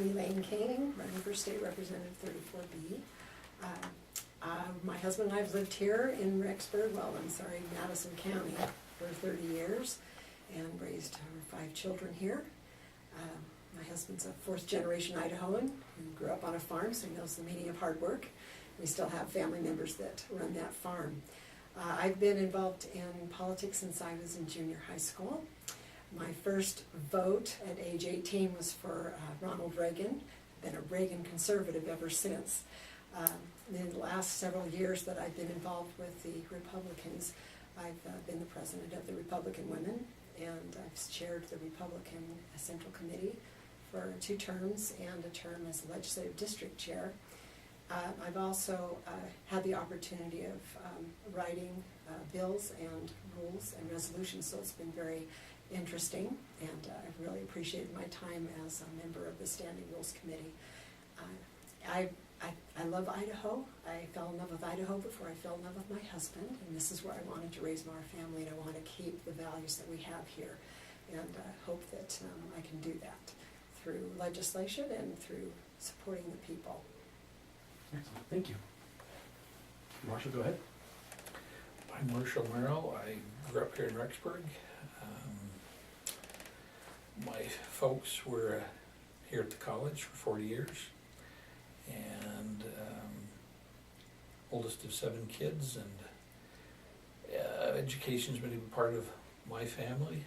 I'm Elaine King, running for State Representative 34B. My husband and I have lived here in Madison County for 30 years and raised our 5 children here. My husband's a 4th generation Idahoan who grew up on a farm, so he knows the meaning of hard work. We still have family members that run that farm. I've been involved in politics since I was in junior high school. My first vote at age 18 was for Ronald Reagan. Been a Reagan conservative ever since. In the last several years that I've been involved with the Republicans, I've been the president of the Republican Women, and I've chaired the Republican Central Committee for 2 terms and a term as legislative district chair. I've also had the opportunity of writing bills and rules and resolutions, so it's been very interesting, and I've really appreciated my time as a member of the Standing Rules Committee. I love Idaho. I fell in love with Idaho before I fell in love with my husband, and this is where I wanted to raise our family, and I want to keep the values that we have here, and hope that I can do that through legislation and through supporting the people. Excellent, thank you. Marshall, go ahead. I'm Marshall Merrill. I grew up here in Rexburg. My folks were here at the college for 40 years, and oldest of 7 kids, and education's been a part of my family.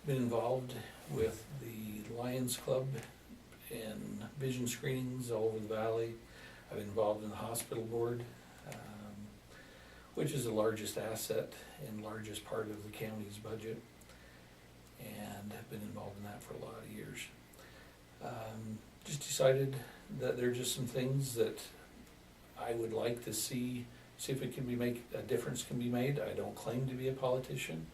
Been involved with the Lions Club and vision screenings all over the valley. I've been involved in the hospital board, which is the largest asset and largest part of the county's budget, and have been involved in that for a lot of years. Just decided that there are just some things that I would like to see if it can be a difference can be made. I don't claim to be a politician.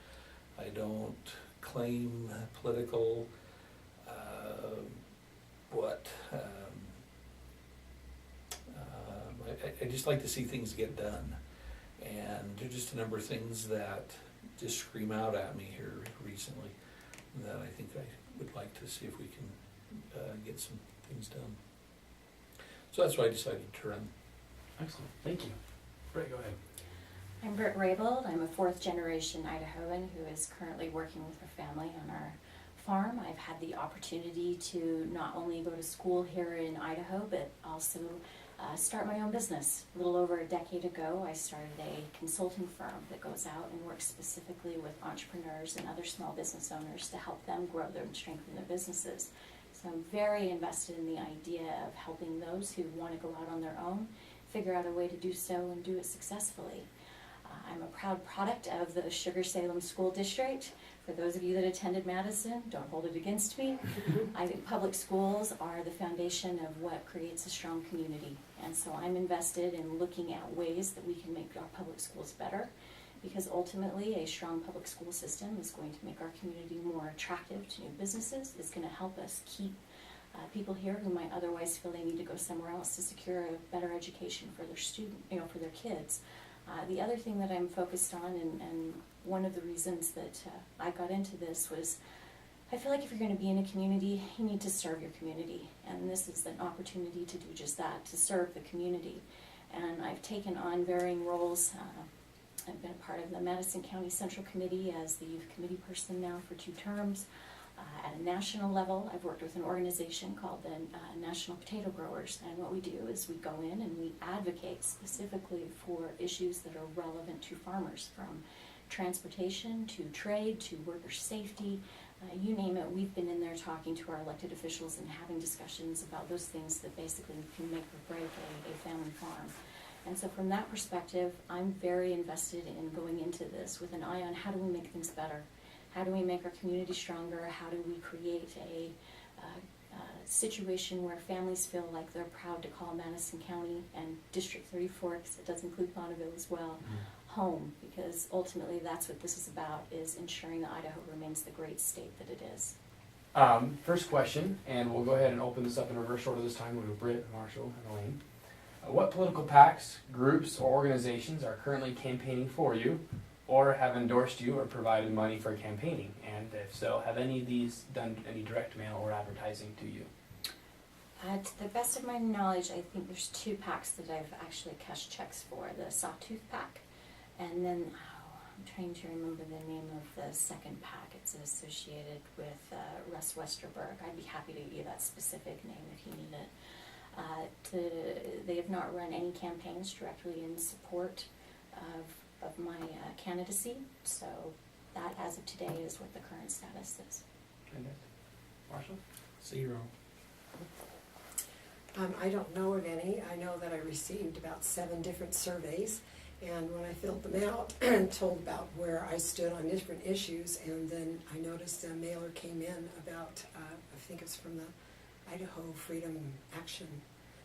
I don't claim political I just like to see things get done, and there are just a number of things that just scream out at me here recently that I think I would like to see if we can get some things done. So that's why I decided to run. Excellent, thank you. Brett, go ahead. I'm Britt Raybold. I'm a 4th generation Idahoan who is currently working with her family on our farm. I've had the opportunity to not only go to school here in Idaho, but also start my own business. A little over a decade ago, I started a consulting firm that goes out and works specifically with entrepreneurs and other small business owners to help them grow and strengthen their businesses. So I'm very invested in the idea of helping those who want to go out on their own figure out a way to do so and do it successfully. I'm a proud product of the Sugar-Salem School District. For those of you that attended Madison, don't hold it against me. I think public schools are the foundation of what creates a strong community. And so I'm invested in looking at ways that we can make our public schools better, because ultimately a strong public school system is going to make our community more attractive to new businesses. It's going to help us keep people here who might otherwise feel they need to go somewhere else to secure a better education for their for their kids. The other thing that I'm focused on, and one of the reasons that I got into this, was I feel like if you're going to be in a community, you need to serve your community. And this is an opportunity to do just that, to serve the community. And I've taken on varying roles. I've been a part of the Madison County Central Committee as the youth committee person now for 2 terms. At a national level, I've worked with an organization called the National Potato Growers, and what we do is we go in and we advocate specifically for issues that are relevant to farmers, from transportation to trade to worker safety, you name it. We've been in there talking to our elected officials and having discussions about those things that basically can make or break a family farm. And so from that perspective, I'm very invested in going into this with an eye on how do we make things better. How do we make our community stronger? How do we create a situation where families feel like they're proud to call Madison County and District 34, because it does include Bonneville as well, home? Because ultimately that's what this is about, is ensuring that Idaho remains the great state that it is. First question, and we'll go ahead and open this up in reverse order this time. We'll go to Britt, Marshall, and Elaine. What political PACs, groups, or organizations are currently campaigning for you, or have endorsed you or provided money for campaigning? And if so, have any of these done any direct mail or advertising to you? To the best of my knowledge, I think there's 2 PACs that I've actually cashed checks for. The Sawtooth PAC, and then I'm trying to remember the name of the second PAC. It's associated with Russ Westerberg. I'd be happy to give you that specific name if you need it. They have not run any campaigns directly in support of my candidacy, so that as of today is what the current status is. Marshall? 0. I don't know of any. I know that I received about 7 different surveys, and when I filled them out, told about where I stood on different issues, and then I noticed a mailer came in about, I think it's from the Idaho Freedom Action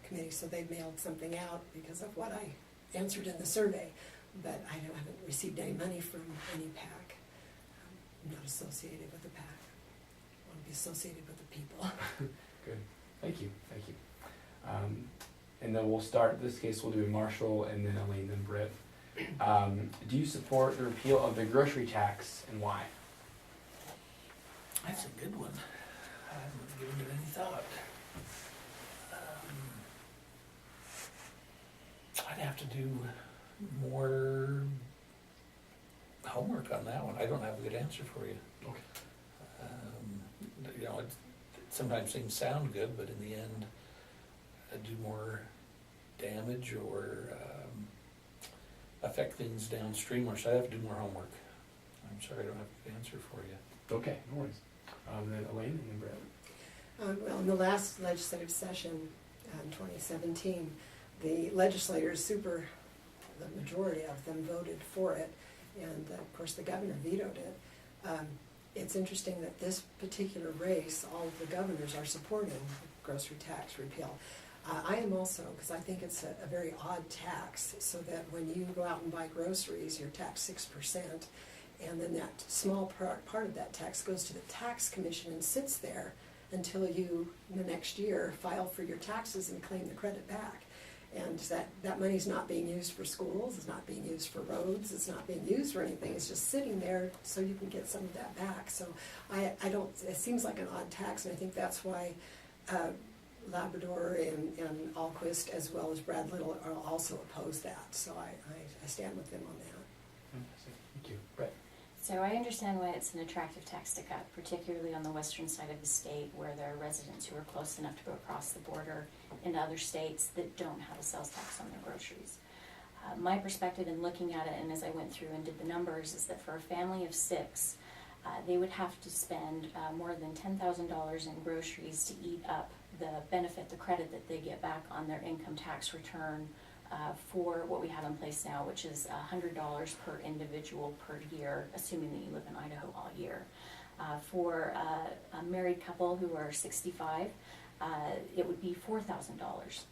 Committee, so they mailed something out because of what I answered in the survey, but I haven't received any money from any PAC. I'm not associated with the PAC. I want to be associated with the people. Good. Thank you. Thank you. And then we'll start, this case we'll do Marshall and then Elaine, then Britt. Do you support the repeal of the grocery tax and why? That's a good one. I haven't given it any thought. I'd have to do more homework on that one. I don't have a good answer for you. Okay. You know, sometimes things sound good, but in the end, do more damage or affect things downstream, or so I have to do more homework. I'm sorry I don't have an answer for you. Okay, no worries. Then Elaine and then Britt. Well, in the last legislative session in 2017, the legislators, the majority of them voted for it, and of course the governor vetoed it. It's interesting that this particular race, all of the governors are supporting grocery tax repeal. I am also, because I think it's a very odd tax, so that when you go out and buy groceries, you're taxed 6%, and then that small part of that tax goes to the tax commission and sits there until you, the next year, file for your taxes and claim the credit back. And that money's not being used for schools, it's not being used for roads, it's not being used for anything, it's just sitting there so you can get some of that back. So I don't, it seems like an odd tax, and I think that's why Labrador and Alquist, as well as Brad Little, are also opposed that. So I stand with them on that. Fantastic. Thank you. Britt. So I understand why it's an attractive tax to cut, particularly on the western side of the state where there are residents who are close enough to go across the border into other states that don't have a sales tax on their groceries. My perspective in looking at it, and as I went through and did the numbers, is that for a family of 6, they would have to spend more than $10,000 in groceries to eat up the benefit, the credit that they get back on their income tax return for what we have in place now, which is $100 per individual per year, assuming that you live in Idaho all year. For a married couple who are 65, it would be $4,000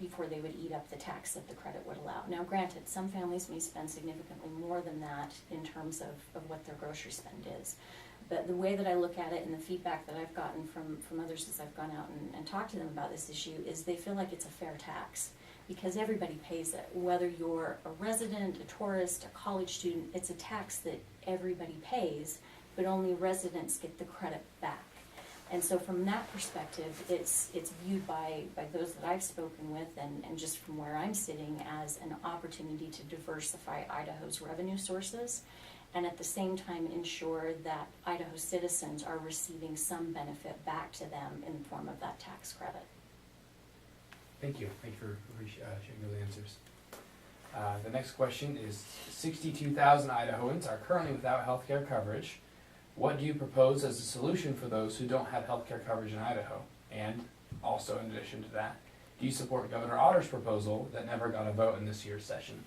before they would eat up the tax that the credit would allow. Now granted, some families may spend significantly more than that in terms of what their grocery spend is. But the way that I look at it and the feedback that I've gotten from others as I've gone out and talked to them about this issue is they feel like it's a fair tax because everybody pays it. Whether you're a resident, a tourist, a college student, it's a tax that everybody pays, but only residents get the credit back. And so from that perspective, it's viewed by those that I've spoken with and just from where I'm sitting as an opportunity to diversify Idaho's revenue sources and at the same time ensure that Idaho citizens are receiving some benefit back to them in the form of that tax credit. Thank you. Thank you for sharing those answers. The next question is 62,000 Idahoans are currently without health care coverage. What do you propose as a solution for those who don't have health care coverage in Idaho? And also, in addition to that, do you support Governor Otter's proposal that never got a vote in this year's session?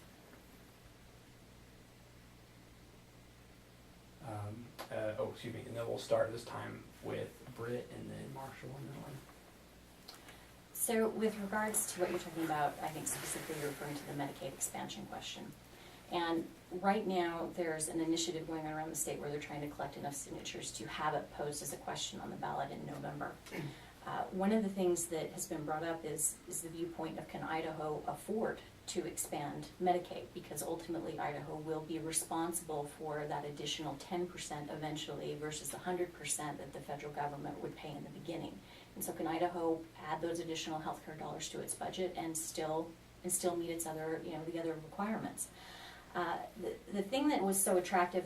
Excuse me, and then we'll start this time with Britt and then Marshall and then Elaine. So with regards to what you're talking about, I think specifically you're referring to the Medicaid expansion question. And right now, there's an initiative going on around the state where they're trying to collect enough signatures to have it posed as a question on the ballot in November. One of the things that has been brought up is the viewpoint of can Idaho afford to expand Medicaid, because ultimately Idaho will be responsible for that additional 10% eventually versus the 100% that the federal government would pay in the beginning. And so can Idaho add those additional healthcare dollars to its budget and still meet its other, the other requirements? The thing that was so attractive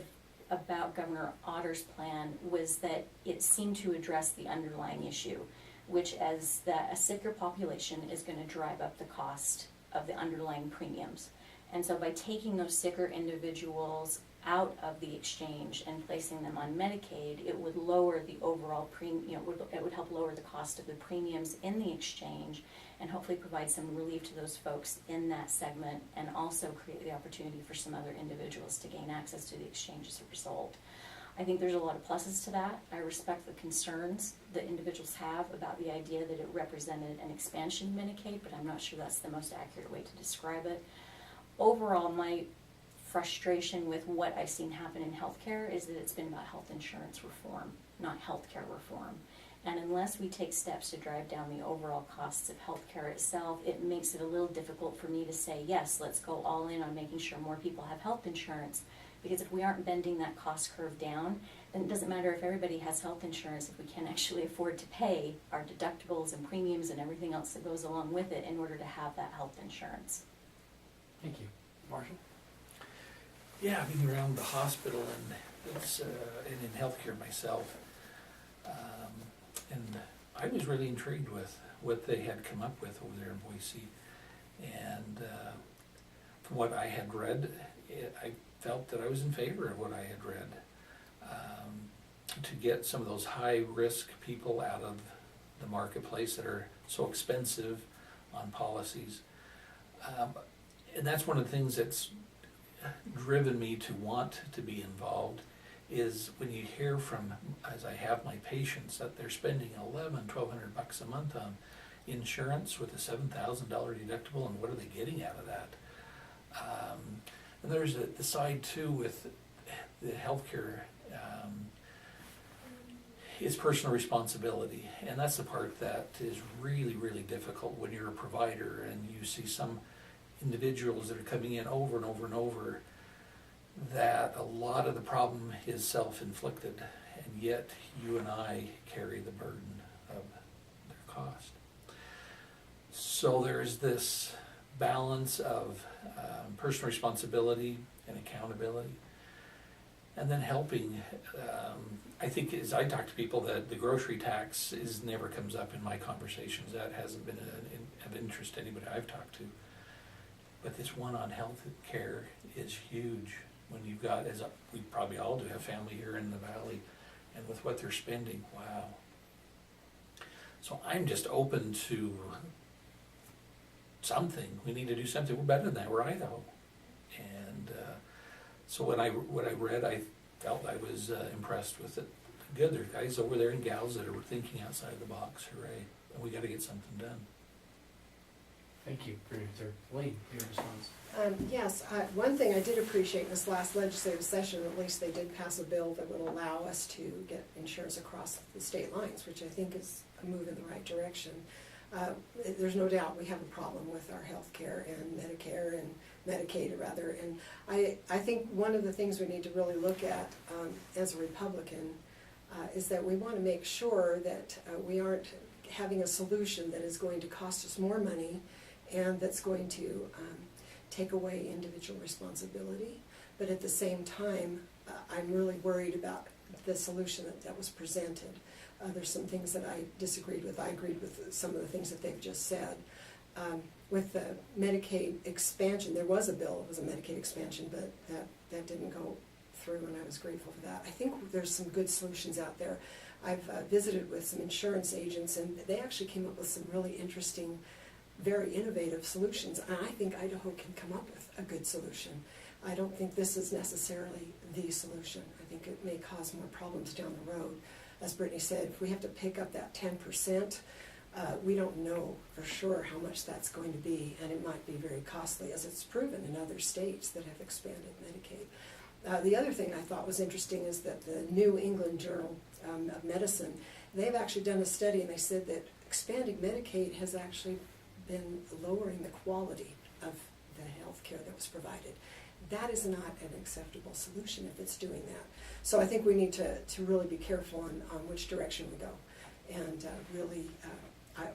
about Governor Otter's plan was that it seemed to address the underlying issue, which is that a sicker population is going to drive up the cost of the underlying premiums. And so by taking those sicker individuals out of the exchange and placing them on Medicaid, it would lower the overall premium, it would help lower the cost of the premiums in the exchange and hopefully provide some relief to those folks in that segment, and also create the opportunity for some other individuals to gain access to the exchange as a result. I think there's a lot of pluses to that. I respect the concerns that individuals have about the idea that it represented an expansion of Medicaid, but I'm not sure that's the most accurate way to describe it. Overall, my frustration with what I've seen happen in healthcare is that it's been about health insurance reform, not healthcare reform. And unless we take steps to drive down the overall costs of healthcare itself, it makes it a little difficult for me to say, yes, let's go all in on making sure more people have health insurance. Because if we aren't bending that cost curve down, then it doesn't matter if everybody has health insurance if we can't actually afford to pay our deductibles and premiums and everything else that goes along with it in order to have that health insurance. Thank you. Marshall? Yeah, I've been around the hospital and it's and in healthcare myself, and I was really intrigued with what they had come up with over there in Boise. And from what I had read, I felt that I was in favor of what I had read, to get some of those high-risk people out of the marketplace that are so expensive on policies. And that's one of the things that's driven me to want to be involved, is when you hear from, as I have my patients, that they're spending $1,200 a month on insurance with a $7,000 deductible, and what are they getting out of that? And there's the side too with the healthcare, is personal responsibility, and that's the part that is really, really difficult when you're a provider and you see some individuals that are coming in over and over and over, that a lot of the problem is self-inflicted, and yet you and I carry the burden of their cost. So there's this balance of personal responsibility and accountability, and then helping. I think as I talk to people, that the grocery tax never comes up in my conversations. That hasn't been of interest to anybody I've talked to. But this one on health care is huge. When you've got, as we probably all do, have family here in the valley, and with what they're spending, wow. So I'm just open to something. We need to do something. We're better than that. We're Idaho. And so what I read, I felt I was impressed with it. Good, there are guys over there and gals that are thinking outside the box. Hooray. And we got to get something done. Thank you for your answer. Wayne, your response. Yes, one thing I did appreciate in this last legislative session, at least they did pass a bill that would allow us to get insurance across the state lines, which I think is a move in the right direction. There's no doubt we have a problem with our health care and Medicare and Medicaid rather, and I think one of the things we need to really look at as a Republican is that we want to make sure that we aren't having a solution that is going to cost us more money and that's going to take away individual responsibility. But at the same time, I'm really worried about the solution that was presented. There's some things that I disagreed with. I agreed with some of the things that they've just said. With the Medicaid expansion, there was a bill, it was a Medicaid expansion, but that didn't go through, and I was grateful for that. I think there's some good solutions out there. I've visited with some insurance agents, and they actually came up with some really interesting, very innovative solutions, and I think Idaho can come up with a good solution. I don't think this is necessarily the solution. I think it may cause more problems down the road. As Brittany said, if we have to pick up that 10%, we don't know for sure how much that's going to be, and it might be very costly, as it's proven in other states that have expanded Medicaid. The other thing I thought was interesting is that the New England Journal of Medicine, they've actually done a study, and they said that expanding Medicaid has actually been lowering the quality of the health care that was provided. That is not an acceptable solution if it's doing that. So I think we need to really be careful on which direction we go. And really, I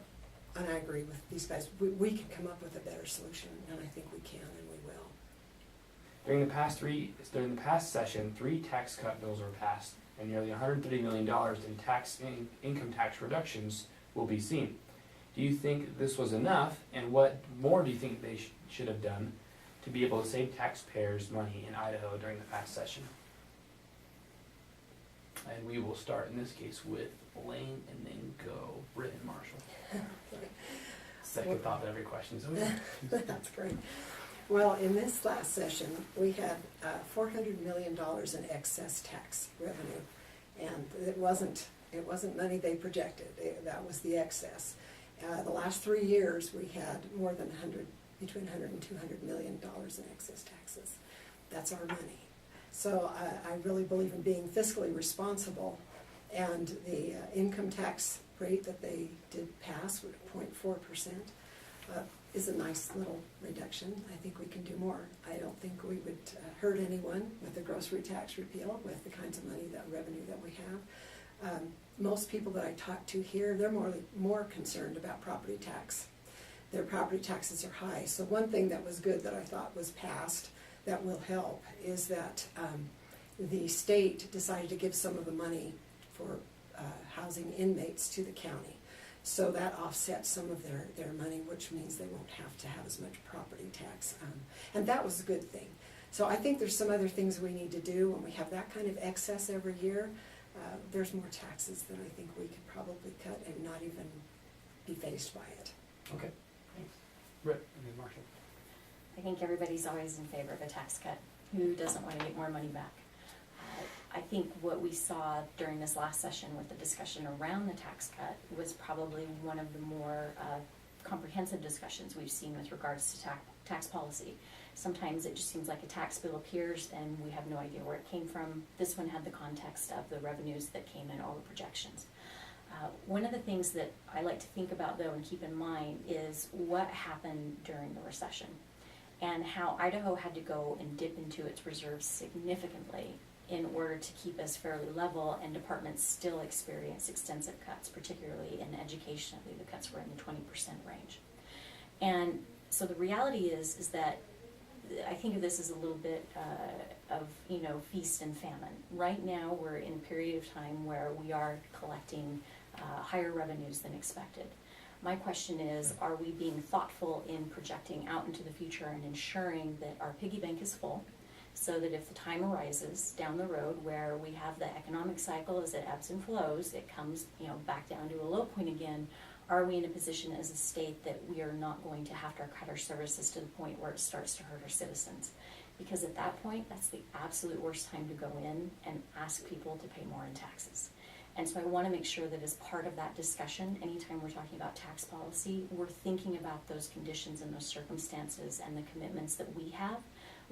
agree with these guys. We can come up with a better solution, and I think we can, and we will. During the past session, 3 tax cut bills were passed, and nearly $130 million in income tax reductions will be seen. Do you think this was enough, and what more do you think they should have done to be able to save taxpayers money in Idaho during the past session? And we will start in this case with Elaine and then go Britt and Marshall. Second thought to every question is over. That's great. Well, in this last session, we had $400 million in excess tax revenue, and it wasn't money they projected. That was the excess. The last 3 years, we had more than between 100 and 200 million dollars in excess taxes. That's our money. So I really believe in being fiscally responsible, and the income tax rate that they did pass, 0.4%, is a nice little reduction. I think we can do more. I don't think we would hurt anyone with the grocery tax repeal, with the kinds of money, that revenue that we have. Most people that I talk to here, they're more concerned about property tax. Their property taxes are high. So one thing that was good that I thought was passed that will help is that the state decided to give some of the money for housing inmates to the county. So that offsets some of their money, which means they won't have to have as much property tax. And that was a good thing. So I think there's some other things we need to do when we have that kind of excess every year. There's more taxes that I think we could probably cut and not even be faced by it. Okay, thanks. Britt and then Marshall. I think everybody's always in favor of a tax cut. Who doesn't want to get more money back? I think what we saw during this last session with the discussion around the tax cut was probably one of the more comprehensive discussions we've seen with regards to tax policy. Sometimes it just seems like a tax bill appears and we have no idea where it came from. This one had the context of the revenues that came in, all the projections. One of the things that I like to think about, though, and keep in mind is what happened during the recession and how Idaho had to go and dip into its reserves significantly in order to keep us fairly level, and departments still experience extensive cuts, particularly in education. I believe the cuts were in the 20% range. And so the reality is that I think of this as a little bit of, feast and famine. Right now, we're in a period of time where we are collecting higher revenues than expected. My question is, are we being thoughtful in projecting out into the future and ensuring that our piggy bank is full, so that if the time arises down the road where we have the economic cycle as it ebbs and flows, it comes, back down to a low point again, are we in a position as a state that we are not going to have to cut our services to the point where it starts to hurt our citizens? Because at that point, that's the absolute worst time to go in and ask people to pay more in taxes. And so I want to make sure that as part of that discussion, anytime we're talking about tax policy, we're thinking about those conditions and those circumstances and the commitments that we have,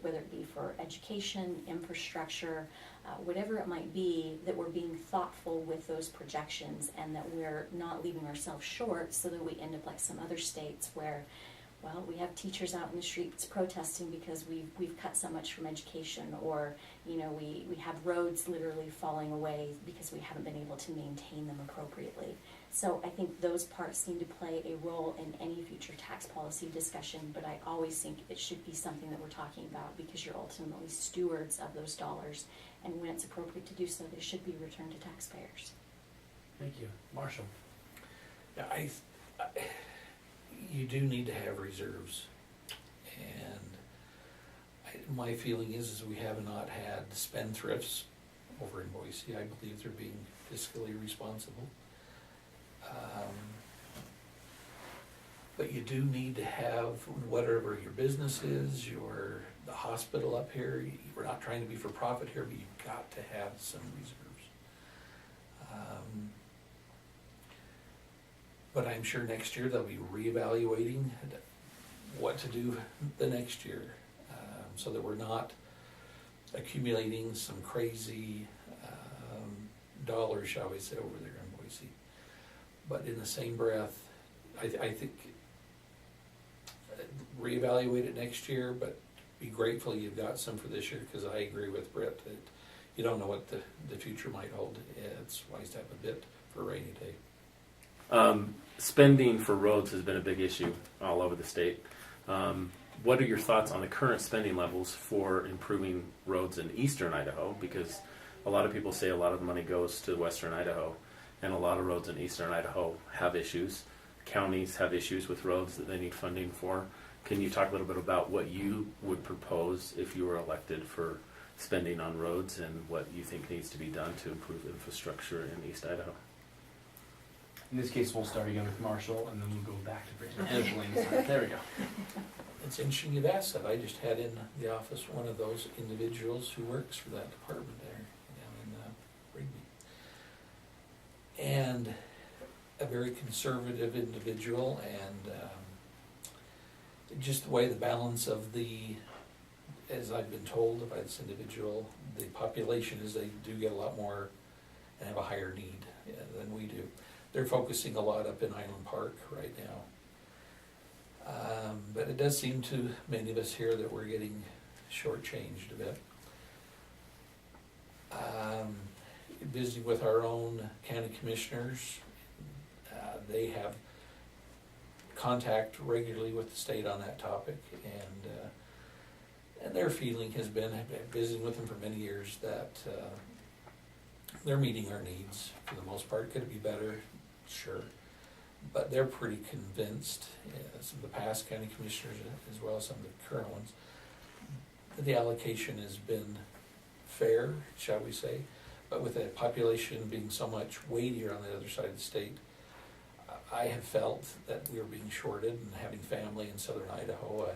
whether it be for education, infrastructure, whatever it might be, that we're being thoughtful with those projections and that we're not leaving ourselves short so that we end up like some other states where, well, we have teachers out in the streets protesting because we've cut so much from education, or we have roads literally falling away because we haven't been able to maintain them appropriately. So I think those parts seem to play a role in any future tax policy discussion, but I always think it should be something that we're talking about because you're ultimately stewards of those dollars, and when it's appropriate to do so, they should be returned to taxpayers. Thank you. Marshall. Yeah, you do need to have reserves, and my feeling is we have not had spendthrifts over in Boise. I believe they're being fiscally responsible. But you do need to have, whatever your business is, the hospital up here, we're not trying to be for profit here, but you've got to have some reserves. But I'm sure next year they'll be reevaluating what to do the next year, so that we're not accumulating some crazy dollars, shall we say, over there in Boise. But in the same breath, I think reevaluate it next year, but be grateful you've got some for this year, because I agree with Britt that you don't know what the future might hold. It's wise to have a bit for a rainy day. Spending for roads has been a big issue all over the state. What are your thoughts on the current spending levels for improving roads in eastern Idaho? Because a lot of people say a lot of the money goes to western Idaho, and a lot of roads in eastern Idaho have issues. Counties have issues with roads that they need funding for. Can you talk a little bit about what you would propose if you were elected for spending on roads, and what you think needs to be done to improve infrastructure in East Idaho? In this case, we'll start again with Marshall, and then we'll go back to Blaine. There we go. It's interesting you've asked that. I just had in the office one of those individuals who works for that department there down in Rigby. And a very conservative individual, and just the way the balance of as I've been told by this individual, the population is they do get a lot more and have a higher need than we do. They're focusing a lot up in Island Park right now. But it does seem to many of us here that we're getting shortchanged a bit. Visiting with our own county commissioners, they have contact regularly with the state on that topic, and their feeling has been, visiting with them for many years, that they're meeting our needs for the most part. Could it be better? Sure. But they're pretty convinced, some of the past county commissioners as well as some of the current ones, that the allocation has been fair, shall we say. But with the population being so much weightier on the other side of the state, I have felt that we are being shorted, and having family in southern Idaho,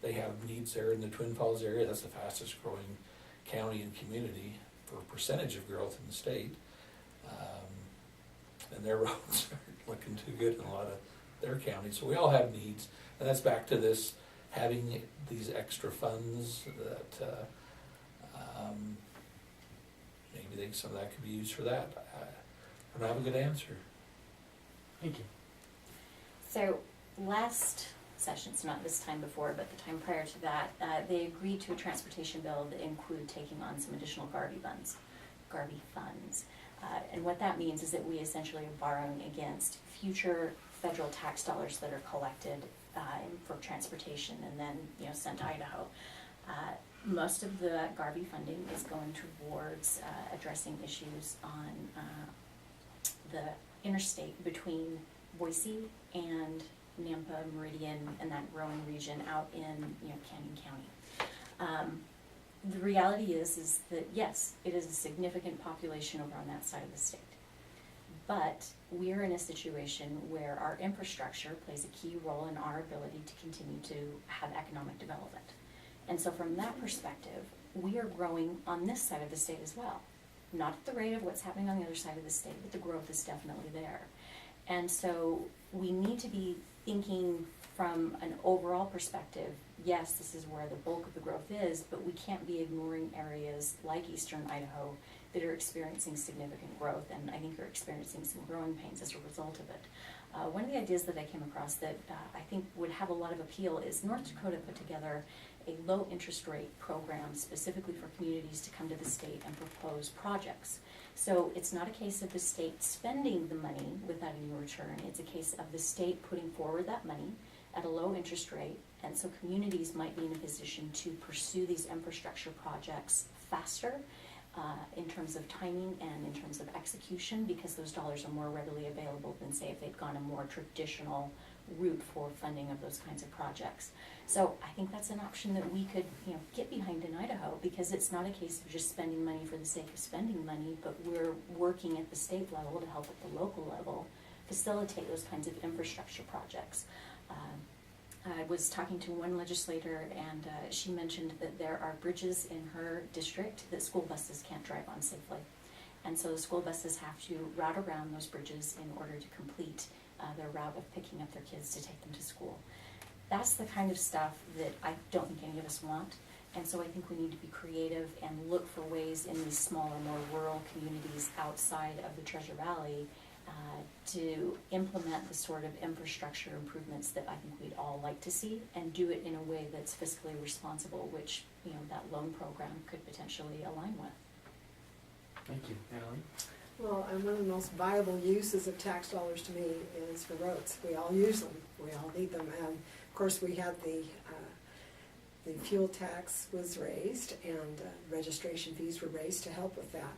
they have needs there in the Twin Falls area. That's the fastest growing county and community for percentage of growth in the state. And their roads are looking too good in a lot of their counties. So we all have needs, and that's back to this, having these extra funds that maybe some of that could be used for that. I don't have a good answer. Thank you. So last session, so not this time before, but the time prior to that, they agreed to a transportation bill that included taking on some additional Garvey funds. And what that means is that we essentially are borrowing against future federal tax dollars that are collected for transportation and then sent to Idaho. Most of the Garvey funding is going towards addressing issues on the interstate between Boise and Nampa, Meridian, and that growing region out in Canyon County. The reality is that yes, it is a significant population over on that side of the state. But we are in a situation where our infrastructure plays a key role in our ability to continue to have economic development. And so from that perspective, we are growing on this side of the state as well. Not at the rate of what's happening on the other side of the state, but the growth is definitely there. And so we need to be thinking from an overall perspective. Yes, this is where the bulk of the growth is, but we can't be ignoring areas like eastern Idaho that are experiencing significant growth, and I think are experiencing some growing pains as a result of it. One of the ideas that I came across that I think would have a lot of appeal is North Dakota put together a low interest rate program specifically for communities to come to the state and propose projects. So it's not a case of the state spending the money without any return. It's a case of the state putting forward that money at a low interest rate, and so communities might be in a position to pursue these infrastructure projects faster in terms of timing and in terms of execution, because those dollars are more readily available than, say, if they'd gone a more traditional route for funding of those kinds of projects. So I think that's an option that we could get behind in Idaho, because it's not a case of just spending money for the sake of spending money, but we're working at the state level to help at the local level facilitate those kinds of infrastructure projects. I was talking to one legislator, and she mentioned that there are bridges in her district that school buses can't drive on safely. And so the school buses have to route around those bridges in order to complete their route of picking up their kids to take them to school. That's the kind of stuff that I don't think any of us want. And so I think we need to be creative and look for ways in these smaller, more rural communities outside of the Treasure Valley to implement the sort of infrastructure improvements that I think we'd all like to see, and do it in a way that's fiscally responsible, which, you know, that loan program could potentially align with. Thank you. Natalie? Well, and one of the most viable uses of tax dollars to me is for roads. We all use them, we all need them. And of course, we had the fuel tax was raised, and registration fees were raised to help with that.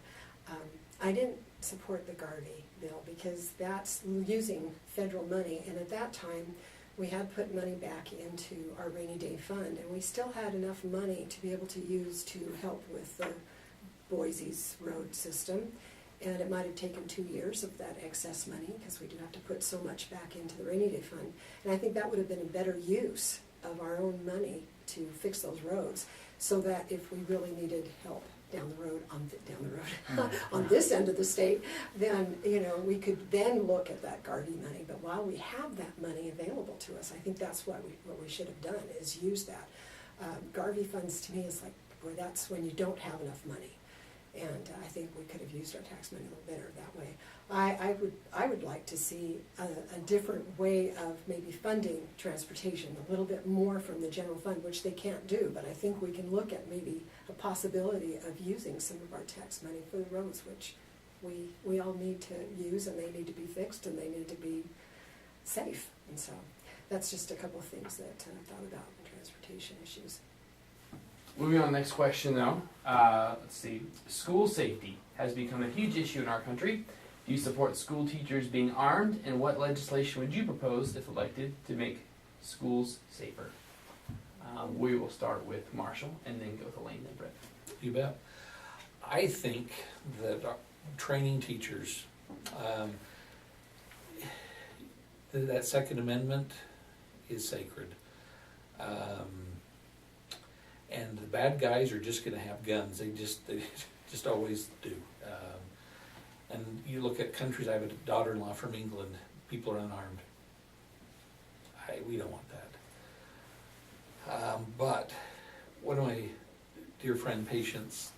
I didn't support the Garvey bill because that's using federal money, and at that time, we had put money back into our rainy day fund, and we still had enough money to be able to use to help with the Boise's road system. And it might have taken 2 years of that excess money, because we do have to put so much back into the rainy day fund. And I think that would have been a better use of our own money to fix those roads, so that if we really needed help down the road, on this end of the state, then, you know, we could then look at that Garvey money. But while we have that money available to us, I think that's what we should have done, is use that. Garvey funds, to me, is like, boy, that's when you don't have enough money. And I think we could have used our tax money a little better that way. I would like to see a different way of maybe funding transportation, a little bit more from the general fund, which they can't do. But I think we can look at maybe a possibility of using some of our tax money for the roads, which we all need to use, and they need to be fixed, and they need to be safe. And so that's just a couple of things that I thought about in transportation issues. Moving on to the next question, though. Let's see. School safety has become a huge issue in our country. Do you support school teachers being armed, and what legislation would you propose, if elected, to make schools safer? We will start with Marshall, and then go to Lane and Brett. You bet. I think that training teachers, that Second Amendment is sacred. And the bad guys are just going to have guns. They just always do. And you look at countries. I have a daughter-in-law from England. People are unarmed. We don't want that. But one of my dear friend patients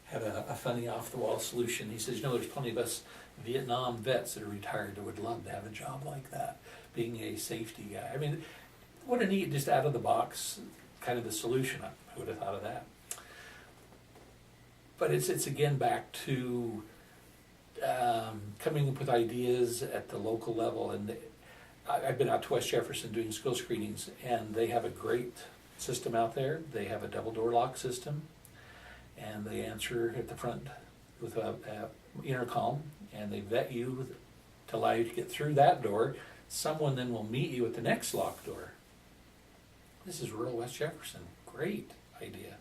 had a funny off-the-wall solution. He says, you know, there's plenty of us Vietnam vets that are retired that would love to have a job like that, being a safety guy. I mean, what a neat, just out of the box kind of the solution. I would have thought of that. But it's again back to coming up with ideas at the local level. And I've been out to West Jefferson doing school screenings, and they have a great system out there. They have a double door lock system, and they answer at the front with a intercom, and they vet you to allow you to get through that door. Someone then will meet you at the next locked door. This is rural West Jefferson. Great idea.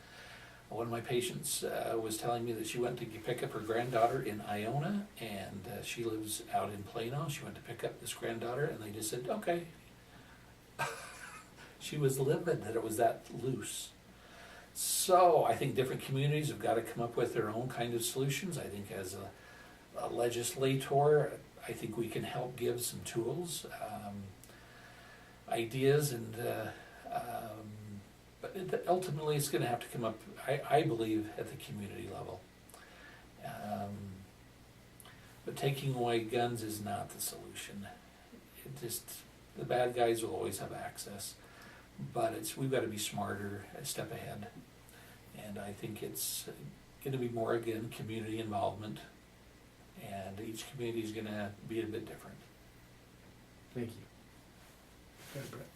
One of my patients was telling me that she went to pick up her granddaughter in Iona, and she lives out in Plano. She went to pick up this granddaughter, and they just said, okay. She was livid that it was that loose. So I think different communities have got to come up with their own kind of solutions. I think as a legislator, I think we can help give some tools, ideas, and but ultimately it's going to have to come up, I believe, at the community level. But taking away guns is not the solution. The bad guys will always have access, but we've got to be smarter, a step ahead. And I think it's going to be more, again, community involvement, and each community is going to be a bit different. Thank you. Go ahead, Brett.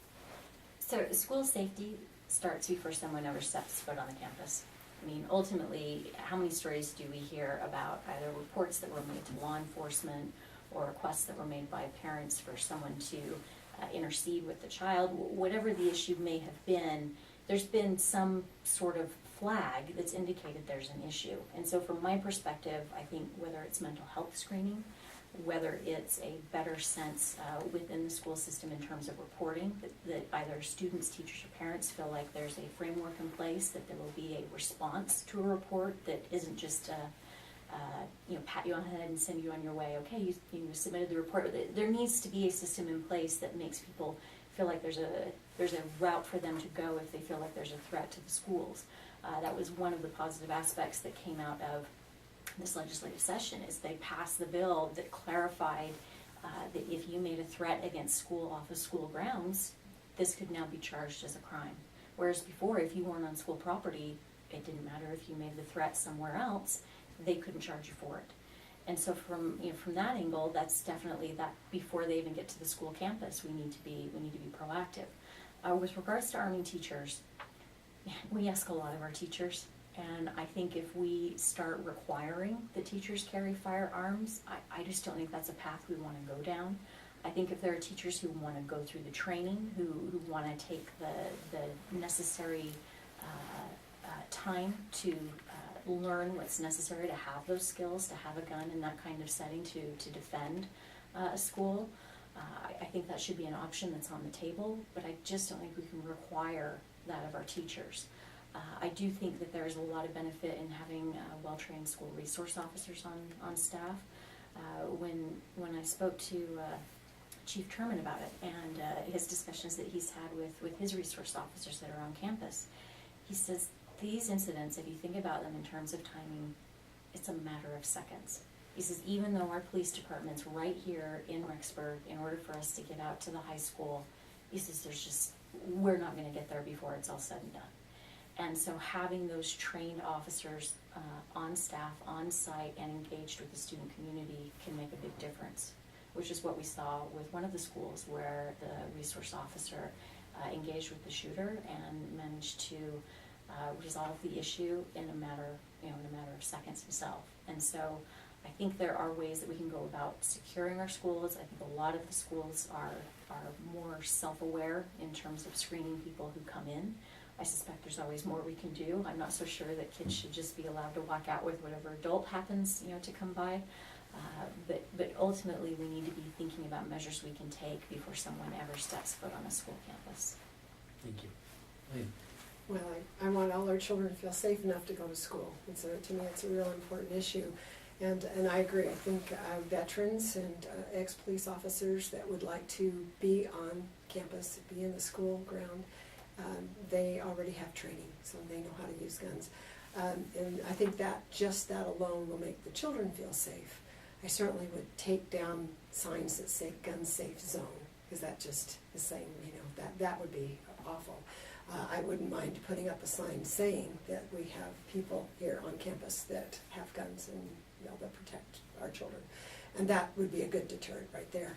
So school safety starts before someone ever steps foot on the campus. I mean, ultimately, how many stories do we hear about either reports that were made to law enforcement or requests that were made by parents for someone to intercede with the child? Whatever the issue may have been, there's been some sort of flag that's indicated there's an issue. And so from my perspective, I think whether it's mental health screening, whether it's a better sense within the school system in terms of reporting, that either students, teachers, or parents feel like there's a framework in place, that there will be a response to a report that isn't just pat you on the head and send you on your way. Okay, you submitted the report. There needs to be a system in place that makes people feel like there's a route for them to go if they feel like there's a threat to the schools. That was one of the positive aspects that came out of this legislative session is they passed the bill that clarified that if you made a threat against school off of school grounds, this could now be charged as a crime. Whereas before, if you weren't on school property, it didn't matter if you made the threat somewhere else, they couldn't charge you for it. And so from that angle, that's definitely that before they even get to the school campus, we need to be proactive. With regards to arming teachers, we ask a lot of our teachers, and I think if we start requiring that teachers carry firearms, I just don't think that's a path we want to go down. I think if there are teachers who want to go through the training, who want to take the necessary time to learn what's necessary to have those skills, to have a gun in that kind of setting to defend a school, I think that should be an option that's on the table, but I just don't think we can require that of our teachers. I do think that there's a lot of benefit in having well-trained school resource officers on staff. When I spoke to Chief Terman about it and his discussions that he's had with his resource officers that are on campus, he says these incidents, if you think about them in terms of timing, it's a matter of seconds. He says even though our police department's right here in Rexburg, in order for us to get out to the high school, he says we're not going to get there before it's all said and done. And so having those trained officers on staff, on site, and engaged with the student community can make a big difference, which is what we saw with one of the schools where the resource officer engaged with the shooter and managed to resolve the issue in a matter of seconds himself. And so I think there are ways that we can go about securing our schools. I think a lot of the schools are more self-aware in terms of screening people who come in. I suspect there's always more we can do. I'm not so sure that kids should just be allowed to walk out with whatever adult happens, to come by. But ultimately, we need to be thinking about measures we can take before someone ever steps foot on a school campus. Thank you. Lynn? Well, I want all our children to feel safe enough to go to school, and so to me it's a real important issue. And I agree, I think veterans and ex-police officers that would like to be on campus, be in the school ground, they already have training, so they know how to use guns. And I think that alone will make the children feel safe. I certainly would take down signs that say gun safe zone, because that just is saying, that would be awful. I wouldn't mind putting up a sign saying that we have people here on campus that have guns and that protect our children. And that would be a good deterrent right there.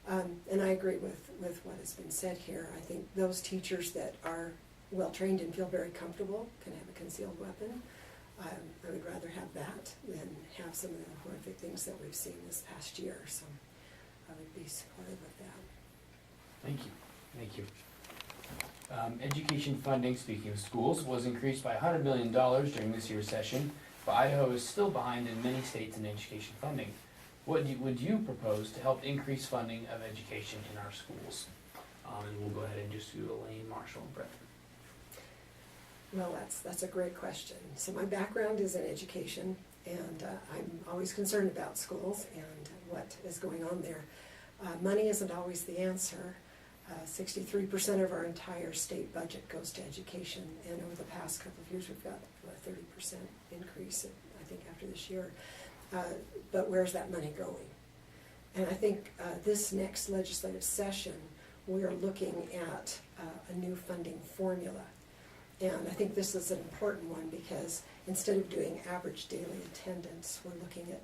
And I agree with what has been said here. I think those teachers that are well trained and feel very comfortable can have a concealed weapon. I would rather have that than have some of the horrific things that we've seen this past year. So I would be supportive of that. Thank you. Thank you. Education funding, speaking of schools, was increased by $100 million during this year's session, but Idaho is still behind in many states in education funding. What would you propose to help increase funding of education in our schools? And we'll go ahead and just do Elaine, Marshall, and Brett. Well, that's a great question. So my background is in education, and I'm always concerned about schools and what is going on there. Money isn't always the answer. 63% of our entire state budget goes to education, and over the past couple of years we've got a 30% increase, I think, after this year. But where's that money going? And I think this next legislative session we are looking at a new funding formula. And I think this is an important one because instead of doing average daily attendance, we're looking at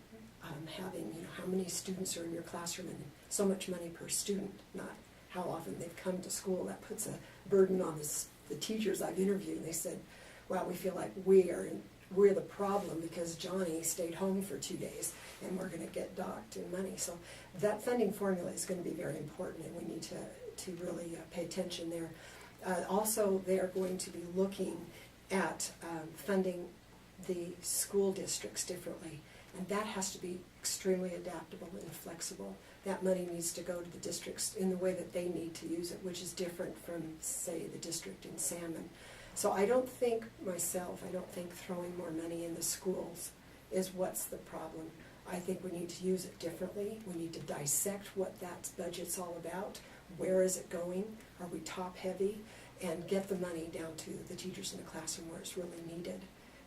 having, how many students are in your classroom and so much money per student, not how often they've come to school. That puts a burden on the teachers I've interviewed. And they said, well, we feel like we're the problem because Johnny stayed home for 2 days and we're going to get docked in money. So that funding formula is going to be very important, and we need to really pay attention there. Also, they are going to be looking at funding the school districts differently, and that has to be extremely adaptable and flexible. That money needs to go to the districts in the way that they need to use it, which is different from, say, the district in Salmon. So I don't think throwing more money in the schools is what's the problem. I think we need to use it differently. We need to dissect what that budget's all about. Where is it going? Are we top heavy? And get the money down to the teachers in the classroom where it's really needed.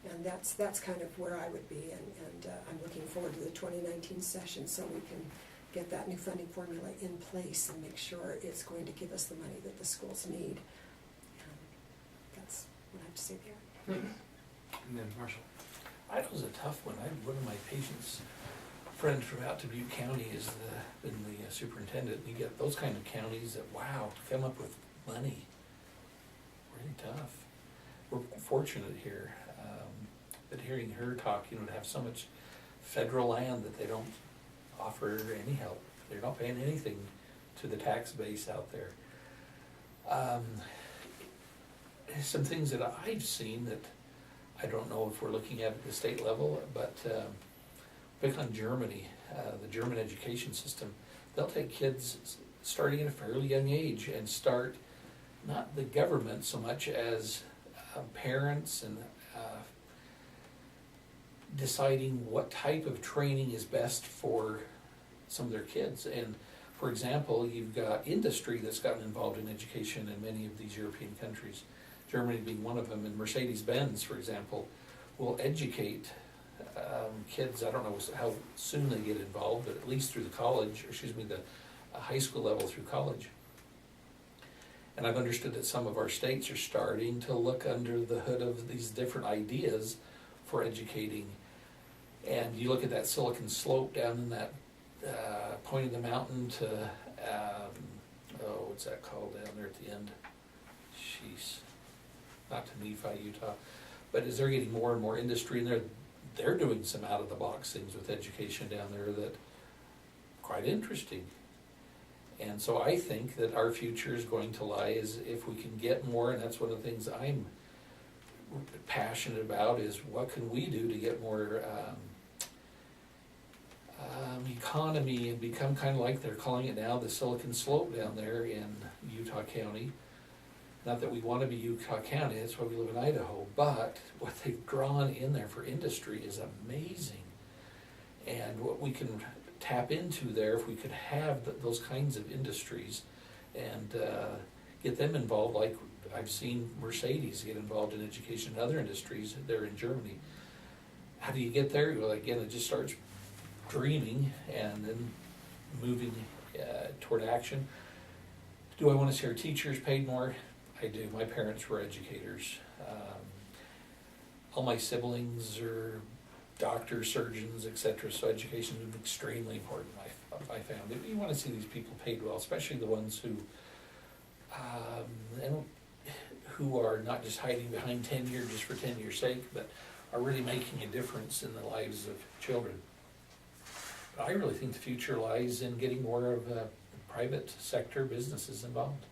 And that's kind of where I would be, and I'm looking forward to the 2019 session so we can get that new funding formula in place and make sure it's going to give us the money that the schools need. That's what I have to say there. And then Marshall. Idaho's a tough one. One of my patients' friends from out to Butte County has been the superintendent. You get those kind of counties that, wow, to come up with money, really tough. We're fortunate here, but hearing her talk, to have so much federal land that they don't offer any help. They're not paying anything to the tax base out there. Some things that I've seen that I don't know if we're looking at the state level, but pick on Germany, the German education system. They'll take kids starting at a fairly young age and start not the government so much as parents and deciding what type of training is best for some of their kids. And for example, you've got industry that's gotten involved in education in many of these European countries, Germany being one of them. And Mercedes-Benz, for example, will educate kids. I don't know how soon they get involved, but at least through the college, the high school level through college. And I've understood that some of our states are starting to look under the hood of these different ideas for educating. And you look at that Silicon Slope down in that point of the mountain to, what's that called down there at the end? Jeez, not to Nephi, Utah. But as they're getting more and more industry in there, they're doing some out-of-the-box things with education down there that are quite interesting. And so I think that our future is going to lie is if we can get more, and that's one of the things I'm passionate about, is what can we do to get more economy and become kind of like they're calling it now, the Silicon Slope down there in Utah County. Not that we want to be Utah County, that's why we live in Idaho, but what they've drawn in there for industry is amazing. And what we can tap into there, if we could have those kinds of industries and get them involved, like I've seen Mercedes get involved in education and other industries there in Germany. How do you get there? Well, again, it just starts dreaming and then moving toward action. Do I want to see our teachers paid more? I do. My parents were educators. All my siblings are doctors, surgeons, etc. So education is extremely important. I found it. You want to see these people paid well, especially the ones who are not just hiding behind tenure just for tenure's sake, but are really making a difference in the lives of children. But I really think the future lies in getting more of private sector businesses involved.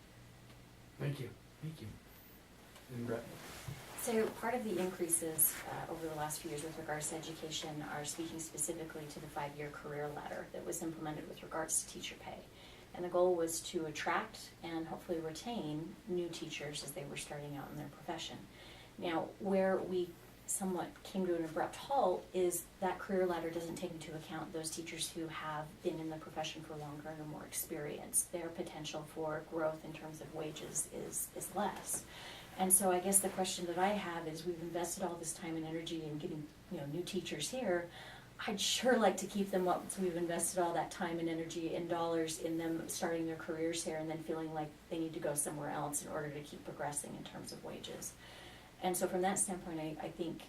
Thank you. And Brett. So part of the increases over the last few years with regards to education are speaking specifically to the 5-year career ladder that was implemented with regards to teacher pay. And the goal was to attract and hopefully retain new teachers as they were starting out in their profession. Now, where we somewhat came to an abrupt halt is that career ladder doesn't take into account those teachers who have been in the profession for longer and are more experienced. Their potential for growth in terms of wages is less. And so I guess the question that I have is, we've invested all this time and energy in getting new teachers here. I'd sure like to keep them once we've invested all that time and energy and dollars in them starting their careers here and then feeling like they need to go somewhere else in order to keep progressing in terms of wages. And so from that standpoint, I think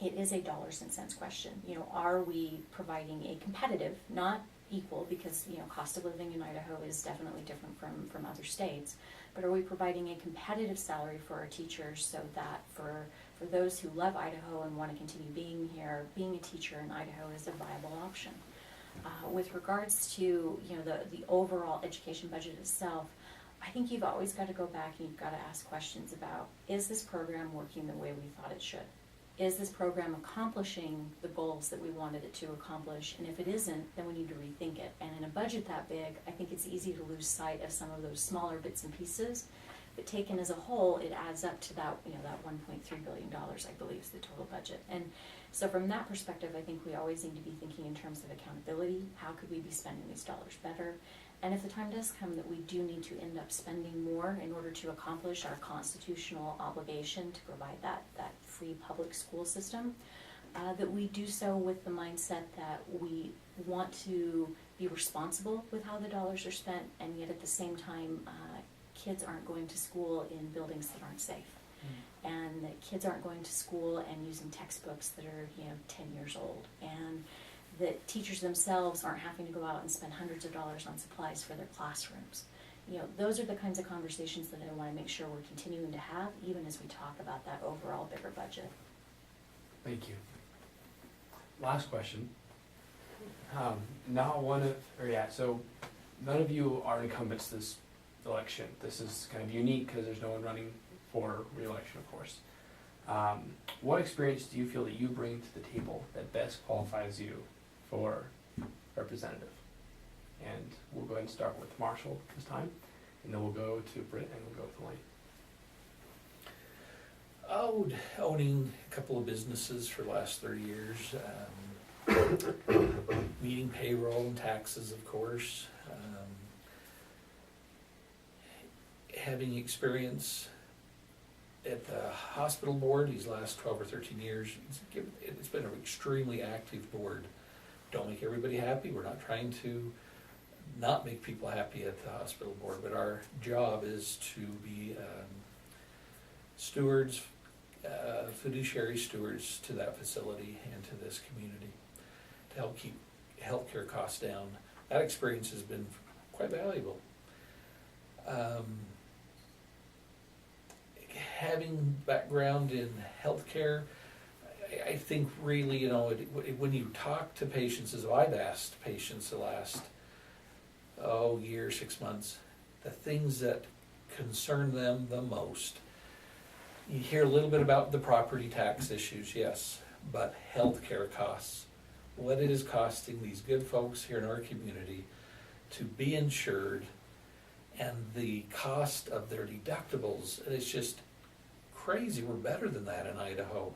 it is a dollars and cents question. Are we providing a competitive, not equal, because cost of living in Idaho is definitely different from other states, but are we providing a competitive salary for our teachers so that for those who love Idaho and want to continue being here, being a teacher in Idaho is a viable option. With regards to the overall education budget itself, I think you've always got to go back and you've got to ask questions about, is this program working the way we thought it should? Is this program accomplishing the goals that we wanted it to accomplish? And if it isn't, then we need to rethink it. And in a budget that big, I think it's easy to lose sight of some of those smaller bits and pieces. But taken as a whole, it adds up to that $1.3 billion, I believe, is the total budget. And so from that perspective, I think we always need to be thinking in terms of accountability. How could we be spending these dollars better? And if the time does come that we do need to end up spending more in order to accomplish our constitutional obligation to provide that free public school system, that we do so with the mindset that we want to be responsible with how the dollars are spent, and yet at the same time, kids aren't going to school in buildings that aren't safe. And that kids aren't going to school and using textbooks that are, 10 years old. And that teachers themselves aren't having to go out and spend hundreds of dollars on supplies for their classrooms. Those are the kinds of conversations that I want to make sure we're continuing to have, even as we talk about that overall bigger budget. Thank you. Last question. So none of you are incumbents this election. This is kind of unique because there's no one running for re-election, of course. What experience do you feel that you bring to the table that best qualifies you for representative? And we'll go ahead and start with Marshall this time, and then we'll go to Britt, and we'll go with Elaine. Owning a couple of businesses for the last 30 years, meeting payroll and taxes, of course, having experience at the hospital board these last 12 or 13 years. It's been an extremely active board. Don't make everybody happy. We're not trying to not make people happy at the hospital board, but our job is to be stewards, fiduciary stewards to that facility and to this community to help keep healthcare costs down. That experience has been quite valuable. Having background in healthcare, I think really, when you talk to patients, as I've asked patients the last year, 6 months, the things that concern them the most. You hear a little bit about the property tax issues, yes, but healthcare costs, what it is costing these good folks here in our community to be insured, and the cost of their deductibles, it's just crazy. We're better than that in Idaho.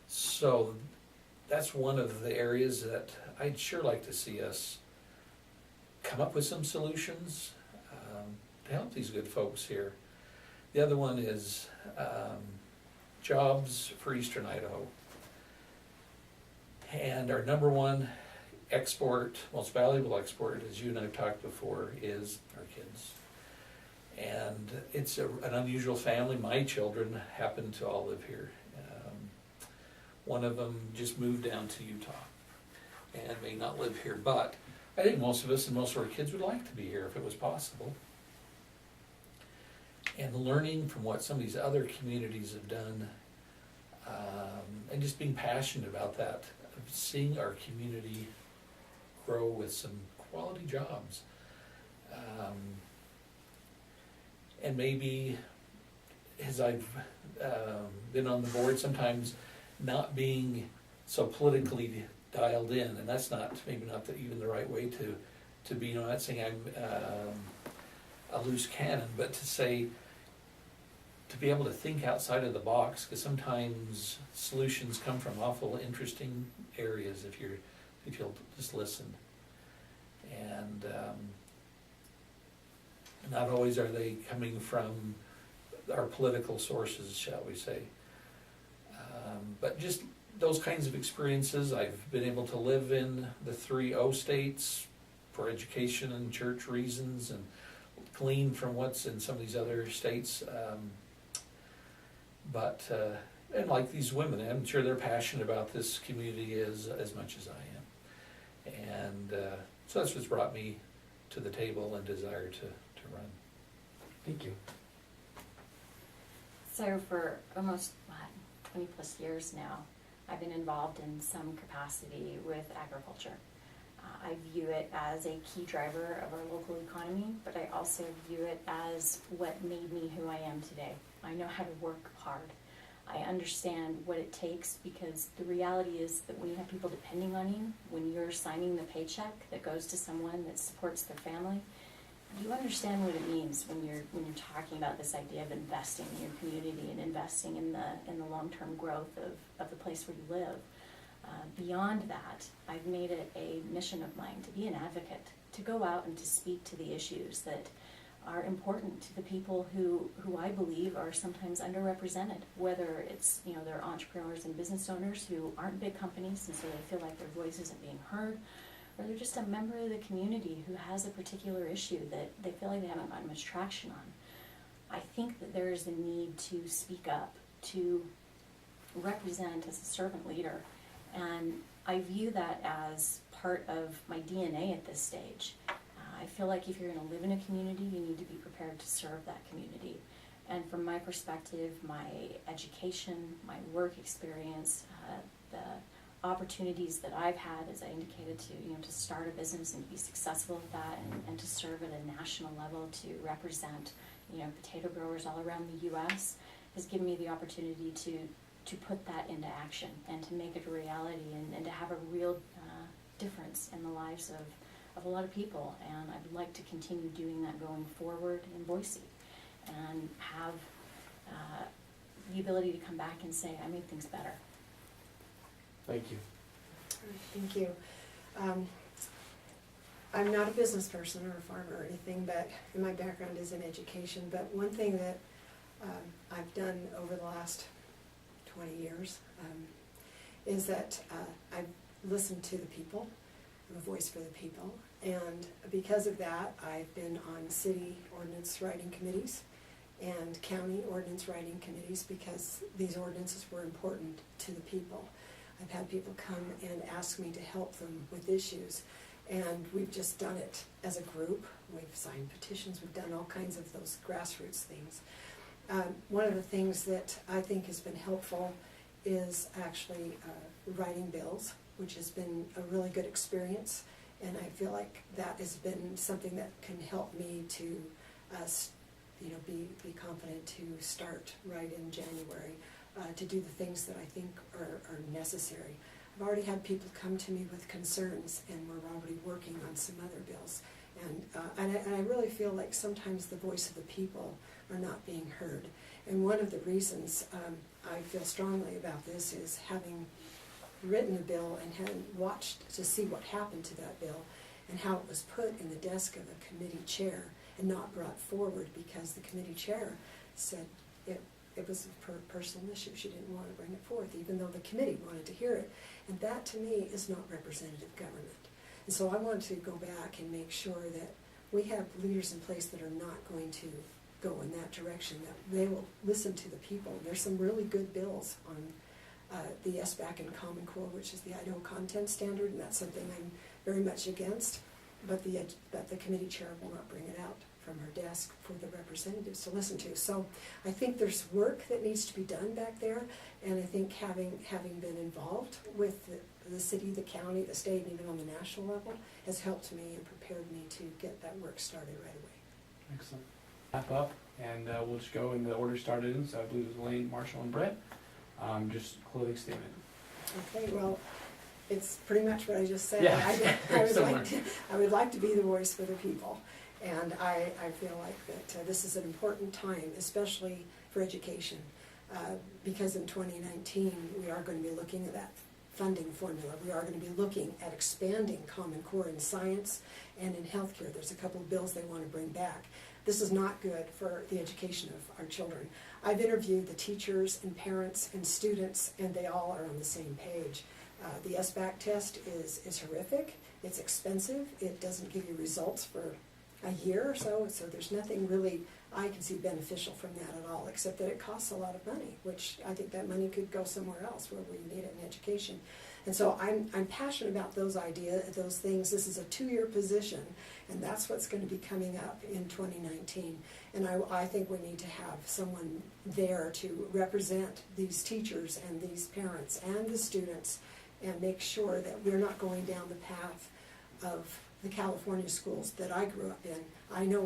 So that's one of the areas that I'd sure like to see us come up with some solutions to help these good folks here. The other one is jobs for Eastern Idaho. And our number one export, most valuable export, as you and I have talked before, is our kids. And it's an unusual family. My children happen to all live here. One of them just moved down to Utah and may not live here, but I think most of us and most of our kids would like to be here if it was possible. And learning from what some of these other communities have done, and just being passionate about that, of seeing our community grow with some quality jobs. And maybe, as I've been on the board, sometimes not being so politically dialed in, and that's maybe not even the right way to be. I'm not saying I'm a loose cannon, but to be able to think outside of the box, because sometimes solutions come from awful interesting areas if you'll just listen. And not always are they coming from our political sources, shall we say. But just those kinds of experiences. I've been able to live in the 3 O states for education and church reasons, and glean from what's in some of these other states. And like these women, I'm sure they're passionate about this community as much as I am. And so that's what's brought me to the table and desire to run. Thank you. So for almost 20 plus years now, I've been involved in some capacity with agriculture. I view it as a key driver of our local economy, but I also view it as what made me who I am today. I know how to work hard. I understand what it takes, because the reality is that when you have people depending on you, when you're signing the paycheck that goes to someone that supports their family, you understand what it means when you're talking about this idea of investing in your community and investing in the long-term growth of the place where you live. Beyond that, I've made it a mission of mine to be an advocate to go out and to speak to the issues that are important to the people who I believe are sometimes underrepresented, whether it's, you know, they're entrepreneurs and business owners who aren't big companies and so they feel like their voice isn't being heard, or they're just a member of the community who has a particular issue that they feel like they haven't gotten much traction on. I think that there is a need to speak up, to represent as a servant leader, and I view that as part of my DNA at this stage. I feel like if you're going to live in a community, you need to be prepared to serve that community. And from my perspective, my education, my work experience, the opportunities that I've had, as I indicated, to start a business and to be successful at that, and to serve at a national level, to represent, potato growers all around the U.S., has given me the opportunity to put that into action and to make it a reality, and to have a real difference in the lives of a lot of people. And I'd like to continue doing that going forward in Boise, and have the ability to come back and say, I made things better. Thank you. Thank you. I'm not a business person or a farmer or anything, but my background is in education. But one thing that I've done over the last 20 years is that I've listened to the people. I'm a voice for the people. And because of that, I've been on city ordinance writing committees and county ordinance writing committees, because these ordinances were important to the people. I've had people come and ask me to help them with issues, and we've just done it as a group. We've signed petitions, we've done all kinds of those grassroots things. One of the things that I think has been helpful is actually writing bills, which has been a really good experience, and I feel like that has been something that can help me to be confident to start right in January, to do the things that I think are necessary. I've already had people come to me with concerns, and we're already working on some other bills. And I really feel like sometimes the voice of the people are not being heard. And one of the reasons I feel strongly about this is having written a bill and having watched to see what happened to that bill and how it was put in the desk of a committee chair and not brought forward because the committee chair said it was a personal issue. She didn't want to bring it forth, even though the committee wanted to hear it. And that, to me, is not representative government. And so I want to go back and make sure that we have leaders in place that are not going to go in that direction, that they will listen to the people. There's some really good bills on the SBAC and Common Core, which is the Idaho Content Standard, and that's something I'm very much against. But the committee chair will not bring it out from her desk for the representatives to listen to. So I think there's work that needs to be done back there, and I think having been involved with the city, the county, the state, and even on the national level has helped me and prepared me to get that work started right away. Excellent. Wrap up, and we'll just go in the order started in. So I believe it was Wayne, Marshall, and Brett. Just clothing statement. Okay, well, it's pretty much what I just said. Yeah, I would like to be the voice for the people. And I feel like that this is an important time, especially for education, because in 2019 we are going to be looking at that funding formula. We are going to be looking at expanding Common Core in science and in healthcare. There's a couple of bills they want to bring back. This is not good for the education of our children. I've interviewed the teachers and parents and students, and they all are on the same page. The SBAC test is horrific. It's expensive. It doesn't give you results for a year or so there's nothing really I can see beneficial from that at all, except that it costs a lot of money, which I think that money could go somewhere else where we need it in education. And so I'm passionate about those ideas, those things. This is a 2-year position, and that's what's going to be coming up in 2019. And I think we need to have someone there to represent these teachers and these parents and the students and make sure that we're not going down the path of the California schools that I grew up in. I know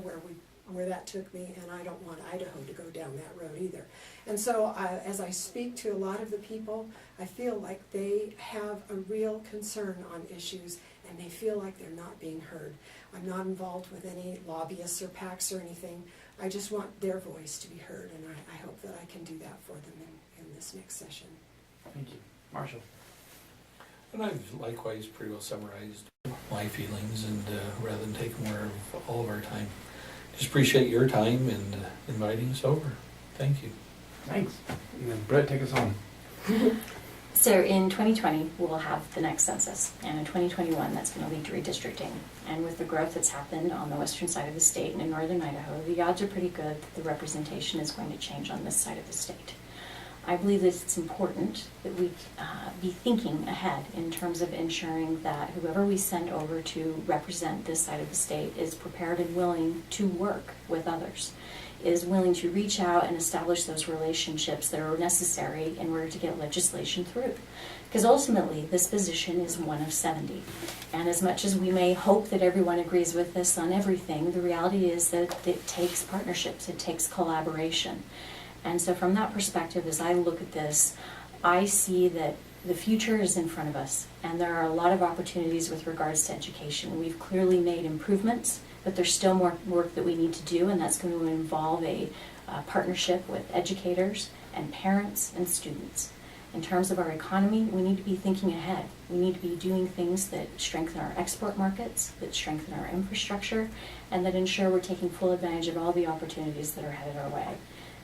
where that took me, and I don't want Idaho to go down that road either. And so as I speak to a lot of the people, I feel like they have a real concern on issues, and they feel like they're not being heard. I'm not involved with any lobbyists or PACs or anything. I just want their voice to be heard, and I hope that I can do that for them in this next session. Thank you. Marshall. And I've likewise pretty well summarized my feelings and rather than take more of all of our time. Just appreciate your time and inviting us over. Thank you. Thanks. And then Brett, take us home. So in 2020, we'll have the next census, and in 2021, that's going to lead to redistricting. And with the growth that's happened on the western side of the state and in northern Idaho, the odds are pretty good that the representation is going to change on this side of the state. I believe that it's important that we be thinking ahead in terms of ensuring that whoever we send over to represent this side of the state is prepared and willing to work with others, is willing to reach out and establish those relationships that are necessary in order to get legislation through. Because ultimately, this position is one of 70. And as much as we may hope that everyone agrees with us on everything, the reality is that it takes partnerships, it takes collaboration. And so from that perspective, as I look at this, I see that the future is in front of us, and there are a lot of opportunities with regards to education. We've clearly made improvements, but there's still more work that we need to do, and that's going to involve a partnership with educators and parents and students. In terms of our economy, we need to be thinking ahead. We need to be doing things that strengthen our export markets, that strengthen our infrastructure, and that ensure we're taking full advantage of all the opportunities that are headed our way.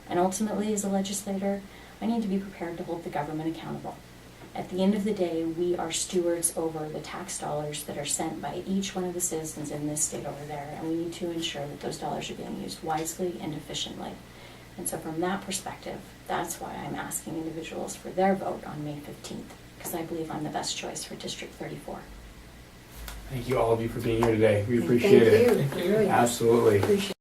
And ultimately, as a legislator, I need to be prepared to hold the government accountable. At the end of the day, we are stewards over the tax dollars that are sent by each one of the citizens in this state over there, and we need to ensure that those dollars are being used wisely and efficiently. And so from that perspective, that's why I'm asking individuals for their vote on May 15th, because I believe I'm the best choice for District 34. Thank you all of you for being here today. We appreciate it. Thank you. Really Absolutely. appreciate